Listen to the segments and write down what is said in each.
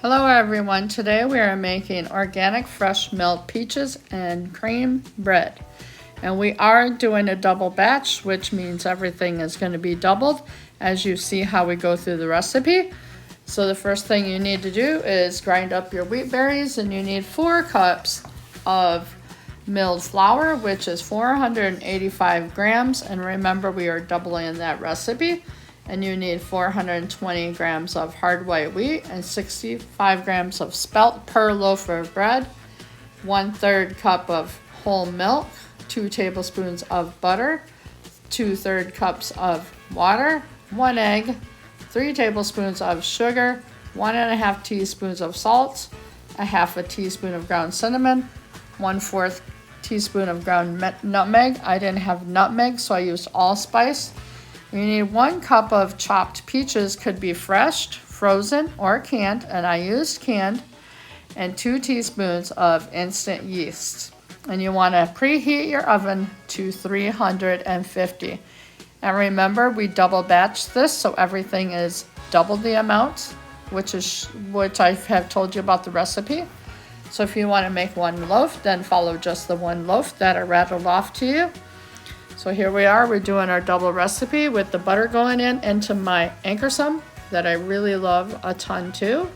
Hello everyone, today we are making organic fresh milled peaches and cream bread. And we are doing a double batch, which means everything is going to be doubled as you see how we go through the recipe. So the first thing you need to do is grind up your wheat berries, and you need 4 cups of milled flour, which is 485 grams. And remember, we are doubling that recipe. And you need 420 grams of hard white wheat and 65 grams of spelt per loaf of bread, 1/3 cup of whole milk, 2 tablespoons of butter, 2/3 cups of water, 1 egg, 3 tablespoons of sugar, 1.5 teaspoons of salt, 1/2 teaspoon of ground cinnamon, 1/4 teaspoon of ground nutmeg. I didn't have nutmeg, so I used allspice. You need 1 cup of chopped peaches, could be fresh, frozen, or canned, and I used canned, and 2 teaspoons of instant yeast. And you want to preheat your oven to 350. And remember, we double batch this, so everything is double the amount, which I have told you about the recipe. So if you want to make 1 loaf, then follow just the 1 loaf that I rattled off to you. So here we are, we're doing our double recipe with the butter going into my anchor sum that I really love a ton too.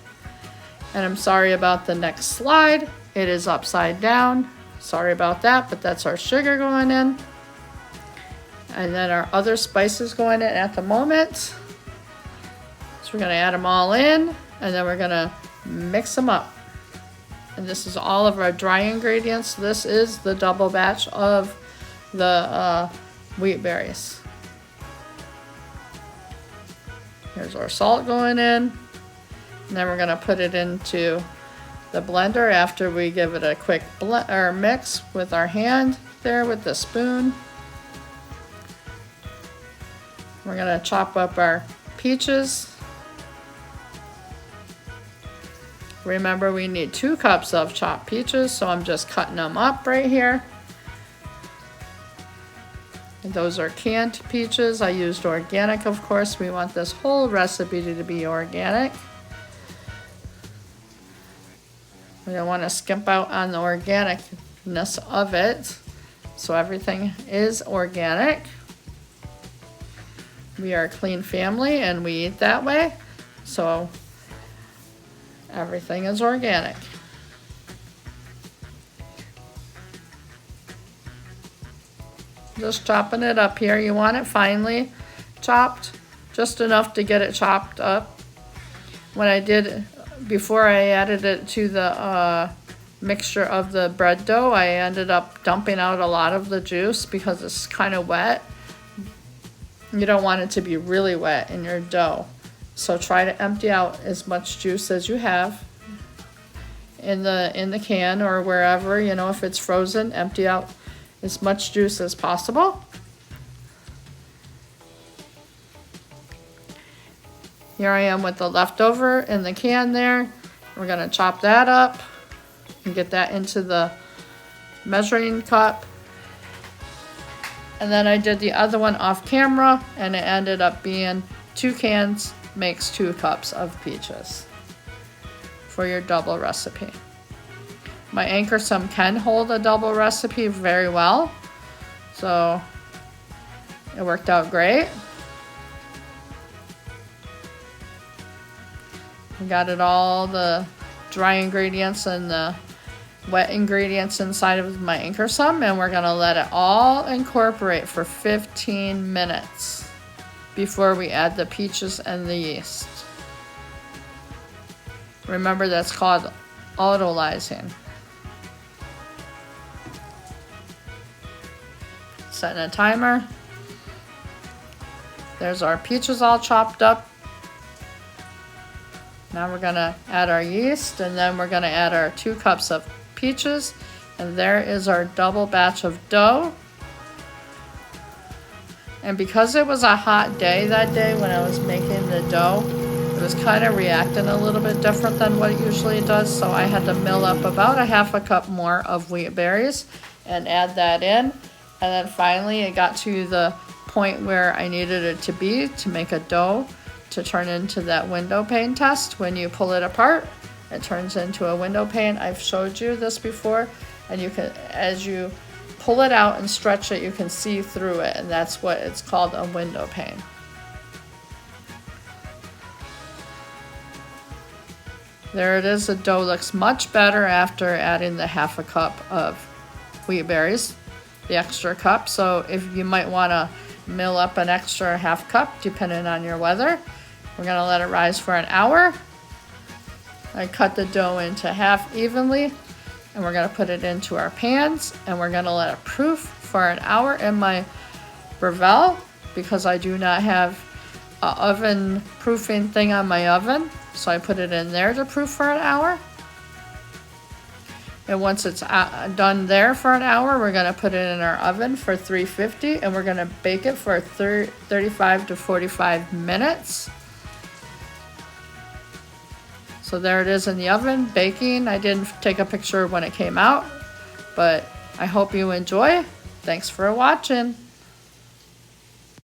And I'm sorry about the next slide. It is upside down. Sorry about that, but that's our sugar going in. And then our other spices going in at the moment. So we're gonna add them all in, and then we're gonna mix them up. And this is all of our dry ingredients. This is the double batch of the wheat berries. Here's our salt going in, and then we're going to put it into the blender after we give it a quick mix with our hand there with the spoon. We're going to chop up our peaches. Remember, we need 2 cups of chopped peaches, so I'm just cutting them up right here. Those are canned peaches. I used organic, of course. We want this whole recipe to be organic. We don't want to skimp out on the organicness of it. So everything is organic. We are a clean family and we eat that way. So everything is organic. Just chopping it up here. You want it finely chopped, just enough to get it chopped up. When I did, before I added it to the mixture of the bread dough, I ended up dumping out a lot of the juice because it's kind of wet. You don't want it to be really wet in your dough. So try to empty out as much juice as you have in the can or wherever, if it's frozen, empty out as much juice as possible. Here I am with the leftover in the can there. We're going to chop that up and get that into the measuring cup. And then I did the other one off camera, and it ended up being 2 cans makes 2 cups of peaches for your double recipe. My anchor sum can hold a double recipe very well, so it worked out great. We got all the dry ingredients and the wet ingredients inside of my anchor sum, and we're gonna let it all incorporate for 15 minutes before we add the peaches and the yeast. Remember, that's called autolyzing. Setting a timer. There's our peaches all chopped up. Now we're gonna add our yeast, and then we're gonna add our 2 cups of peaches, and there is our double batch of dough. And because it was a hot day that day when I was making the dough, it was kind of reacting a little bit different than what it usually does, so I had to mill up about 1/2 cup more of wheat berries and add that in. And then finally it got to the point where I needed it to be to make a dough to turn into that window pane test when you pull it apart. it turns into a window pane. I've showed you this before, and you can, as you pull it out and stretch it, you can see through it, and that's what it's called, a window pane. There it is. The dough looks much better after adding the 1/2 cup of wheat berries, the extra cup. So if you might want to mill up an extra 1/2 cup depending on your weather. We're going to let it rise for an hour. I cut the dough into half evenly, and we're going to put it into our pans, and we're going to let it proof for an hour in my Breville because I do not have an oven proofing thing on my oven, so I put it in there to proof for an hour. And once it's done there for an hour, we're going to put it in our oven for 350, and we're going to bake it for 35 to 45 minutes. So there it is in the oven, baking. I didn't take a picture when it came out, but I hope you enjoy. Thanks for watching.